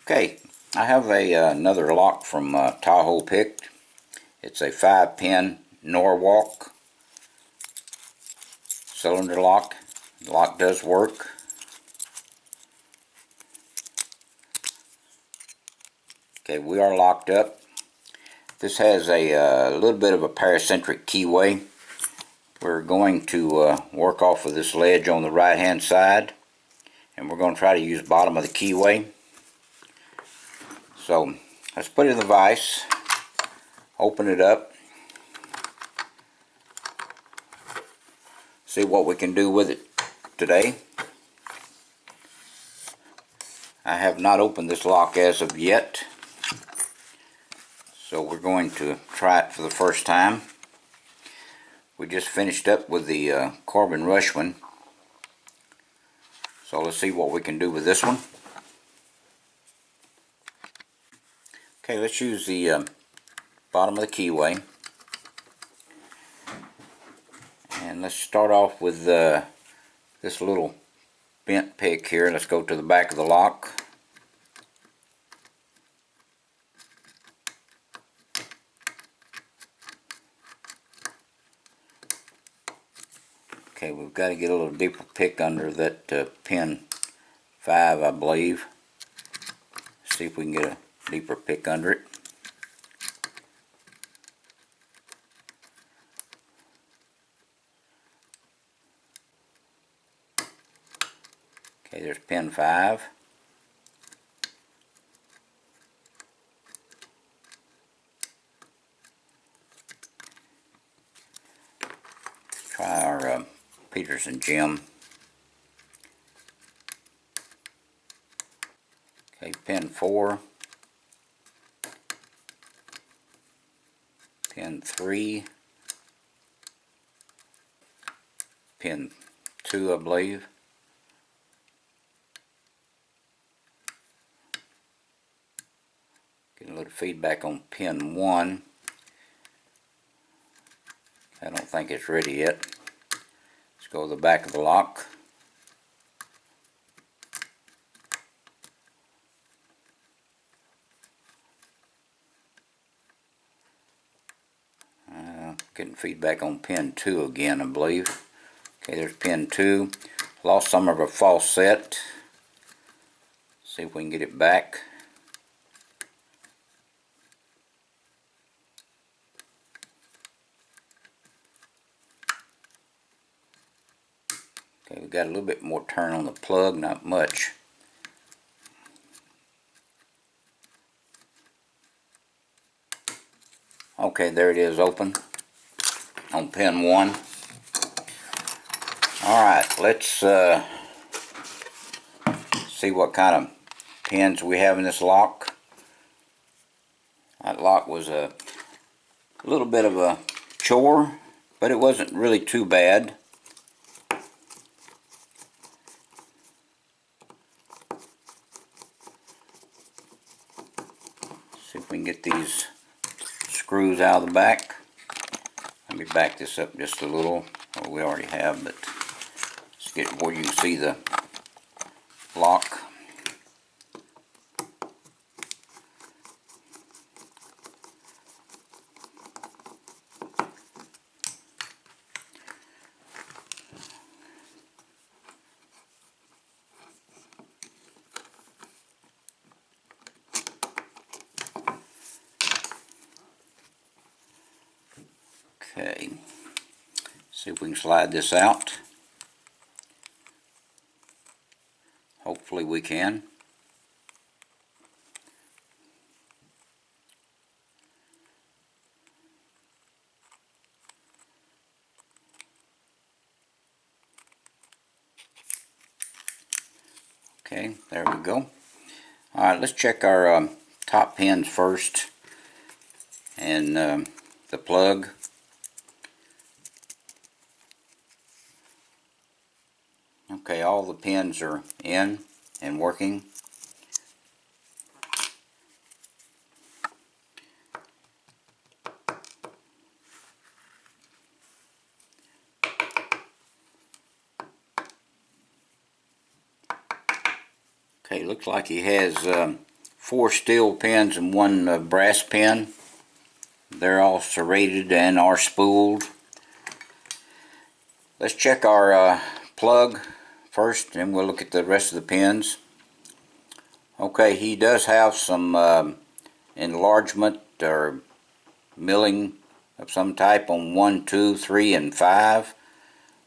Okay, I have another lock from Tahoe picked. It's a 5-pin Norwalk cylinder lock. The lock does work. Okay, we are locked up. This has a little bit of a paracentric keyway. We're going to work off of this ledge on the right hand side, and we're going to try to use bottom of the keyway. So let's put it in the vise, open it up, see what we can do with it today. I have not opened this lock as of yet, so we're going to try it for the first time. We just finished up with the Corbin Rush one, so let's see what we can do with this one. Okay, let's use the bottom of the keyway, and let's start off with this little bent pick here. Let's go to the back of the lock. Okay, we've got to get a little deeper pick under that pin 5, I believe. See if we can get a deeper pick under it. Okay, there's pin 5. Let's try our Peterson gem. Okay, pin 4. Pin 3. Pin 2, I believe. Getting a little feedback on pin 1. I don't think it's ready yet. Let's go to the back of the lock. Getting feedback on pin 2 again, I believe. Okay, there's pin 2. Lost some of our false set. See if we can get it back. Okay, we got a little bit more turn on the plug, not much. Okay, there it is, open on pin 1. Alright, let's see what kind of pins we have in this lock. That lock was a little bit of a chore, but it wasn't really too bad. See if we can get these screws out of the back. Let me back this up just a little. Well, we already have, but let's get where you can see the lock. Okay, see if we can slide this out. Hopefully we can. Okay, there we go. Alright, let's check our top pins first, and the plug. Okay, all the pins are in and working. Okay, looks like he has 4 steel pins and 1 brass pin. They're all serrated and are spooled. Let's check our plug first, and we'll look at the rest of the pins. Okay, he does have some enlargement or milling of some type on 1, 2, 3, and 5.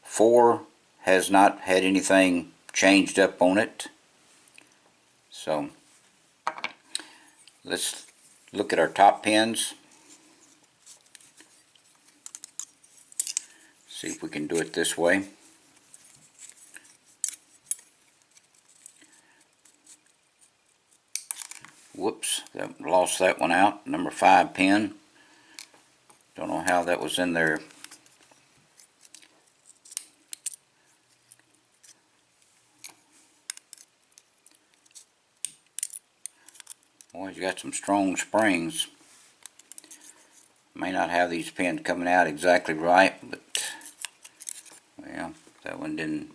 4 has not had anything changed up on it. So let's look at our top pins. See if we can do it this way. Whoops, lost that one out. Number 5 pin. Don't know how that was in there. Boy, he's got some strong springs. May not have these pins coming out exactly right, but well, that one didn't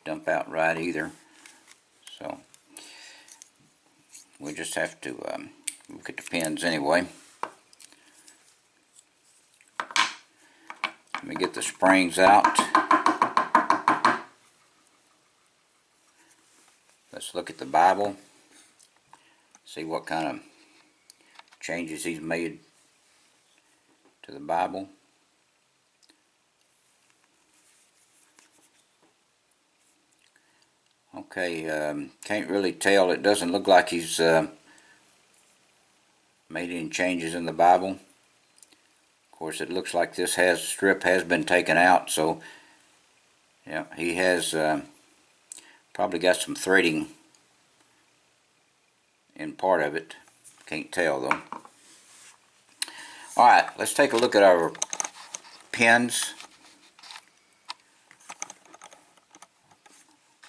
dump out right either. So we just have to look at the pins anyway. Let me get the springs out. Let's look at the Bible. See what kind of changes he's made to the Bible. Okay, can't really tell. It doesn't look like he's made any changes in the Bible. Of course, it looks like this strip has been taken out, so yeah, he has probably got some threading in part of it. Can't tell though. Alright, let's take a look at our pins.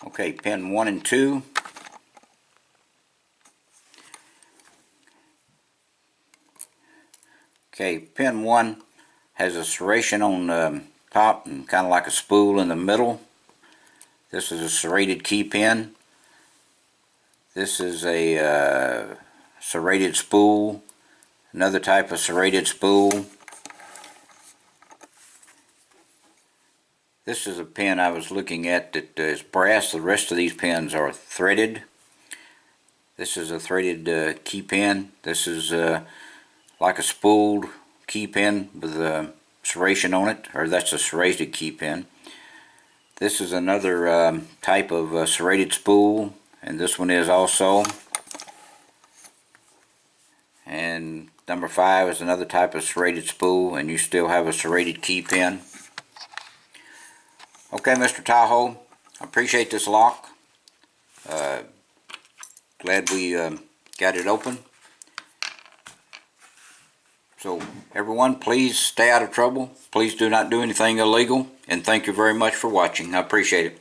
Okay, pin 1 and 2. Okay, pin 1 has a serration on the top and kind of like a spool in the middle. This is a serrated key pin. This is a serrated spool, another type of serrated spool. This is a pin I was looking at that is brass. The rest of these pins are threaded. This is a threaded key pin. This is like a spooled key pin with a serration on it, or that's a serrated key pin. This is another type of serrated spool, and this one is also. And number 5 is another type of serrated spool, and you still have a serrated key pin. Okay, Mr. Tahoe, I appreciate this lock. Glad we got it open. So everyone, please stay out of trouble. Please do not do anything illegal, and thank you very much for watching. I appreciate it.